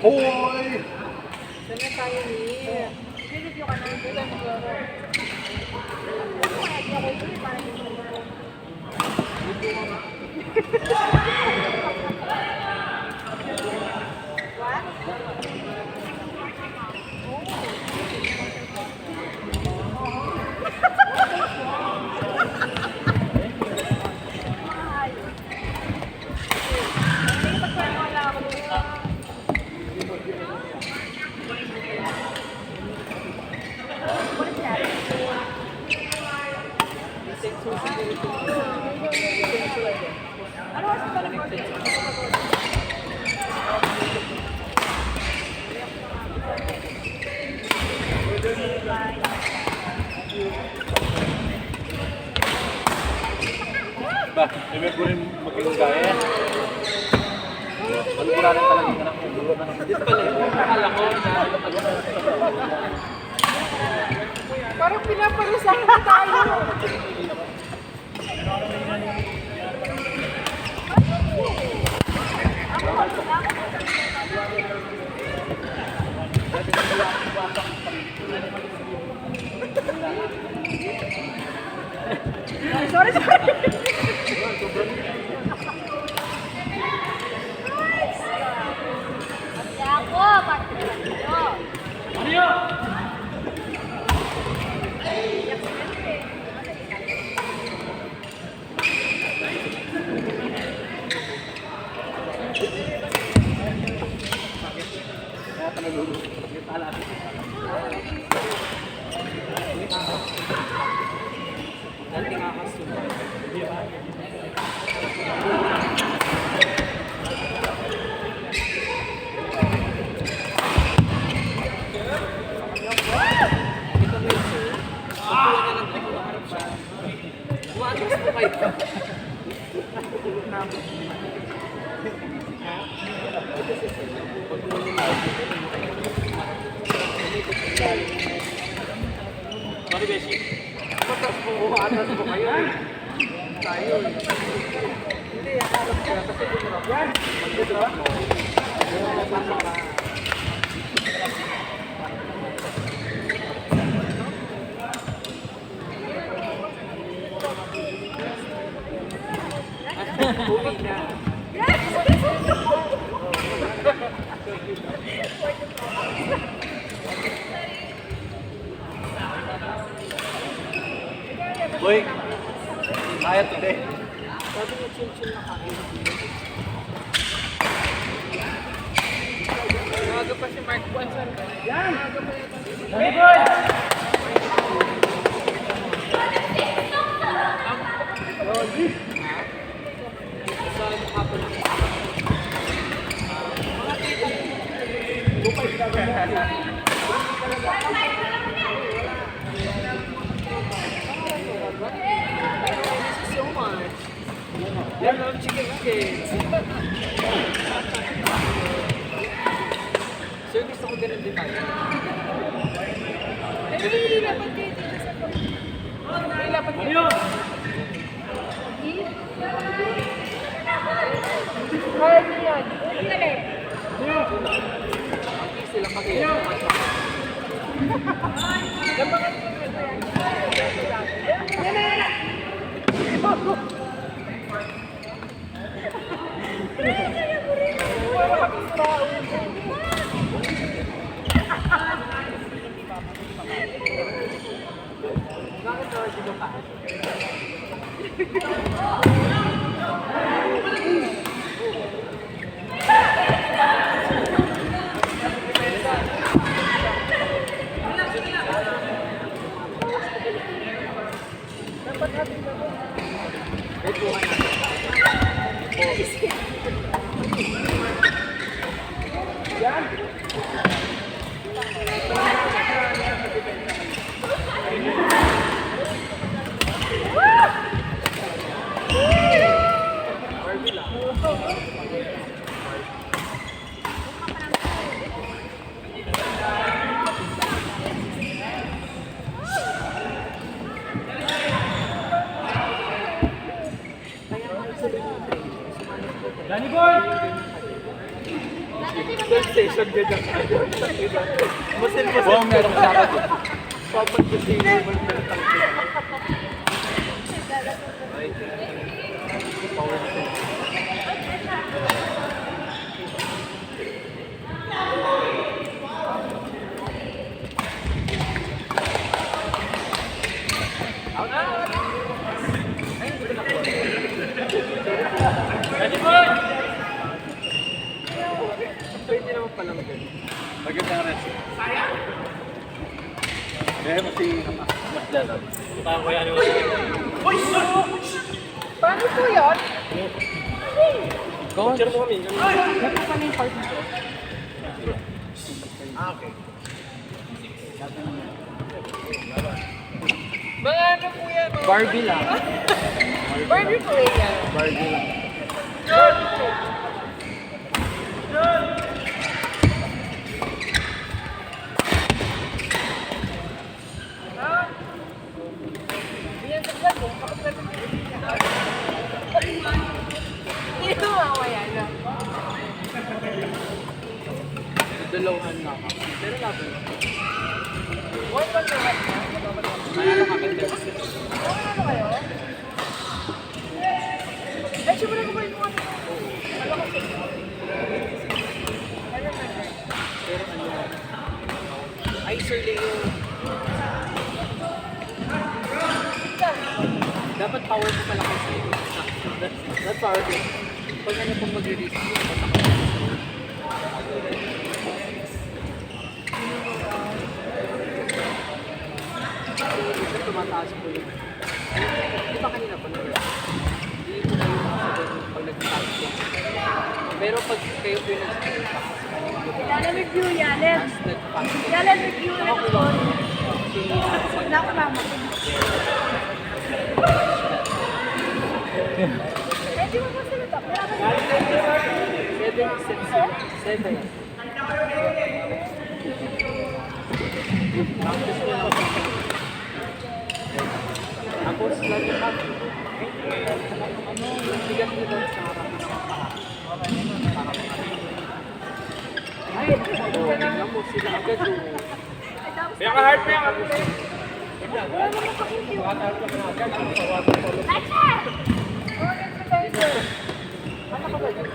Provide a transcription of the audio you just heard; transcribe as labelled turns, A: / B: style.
A: Hoy!
B: Sana tayo ni. Video ka na. Video mo laro.
A: Ba, may ko rin maging gaya. Wala rin talaga yung anak ko. Duro na naman. Dito pala yun. Akala ko na...
B: Parang pinaparusahan tayo. Sorry. Ako, Mario!
A: Sorry, Beshi. Atas po kayo. Tayo. Hindi, alam ko. Kasi dumurap yan. Magdudurap mo. Uwi na. Boy, kaya today.
B: Sabi niya chill-chill na kain. Nawaga pa si Mark Buansan. Yan! Nawaga pa yata.
A: Hey, boy!
B: Sa hapon na.
A: Lupay ka ba?
B: So much. I love chicken nuggets. Sir, gusto ko ganun din tayo. Hindi dapat kayo dito sa hindi dapat kayo. Kaya niyo yan. Hindi. Ang sila pati. Gampakan ko ito yan. Yan.
A: Bakit na dito ka?
B: Dapat natin na ba?
A: Yan! Danny boy! Third station ka dyan. Musin-musin. Oo, meron ka ako. Papan ko si Iwan ka ng tangkid. Power set. Out na! Ay, hindi ko nakuha. Danny boy! Pwede naman palang ganun. Magandang rest. Sayang! Eh, mas lalo. Parang kaya nyo. Uy!
B: Paano po yun?
A: Picture mo kami.
B: Ito kami yung party ko.
A: Okay.
B: Mga ano po yan?
A: Barbie lang.
B: Barbie po yan.
A: Barbie lang.
B: Yan sa vlog mo, kapag hindi mawaya na.
A: Dalawahan na ako. Pero laban.
B: One pa na one.
A: Manalo ka ganda.
B: Okay na kayo? Ay, siya mo na kumain mo. Ano ko? I remember.
A: Pero ano? Ay, Sir Leo. Dapat power ko pala kasi. That's powerful. Pag ano pong mag-release, tumataas po yun. Di ba kanina pa naman? Hindi po kayo makasabot pag nag-taas po. Pero pag kayo po yung nag-taas,
B: Yalan review, yalan.
A: nag-pass po.
B: Yalan review na ako. Huwag na ako mama. Eh, di mo ba salita?
A: Seven. Tapos lagi pa. Yung bigat nito sa harap. Ay, tingnan mo sila agad yung...
B: Kaya ka heart niya.
A: Wala naman pakinggan.
B: That's it! Oh, exerciser.
A: Ano ka ba dyan?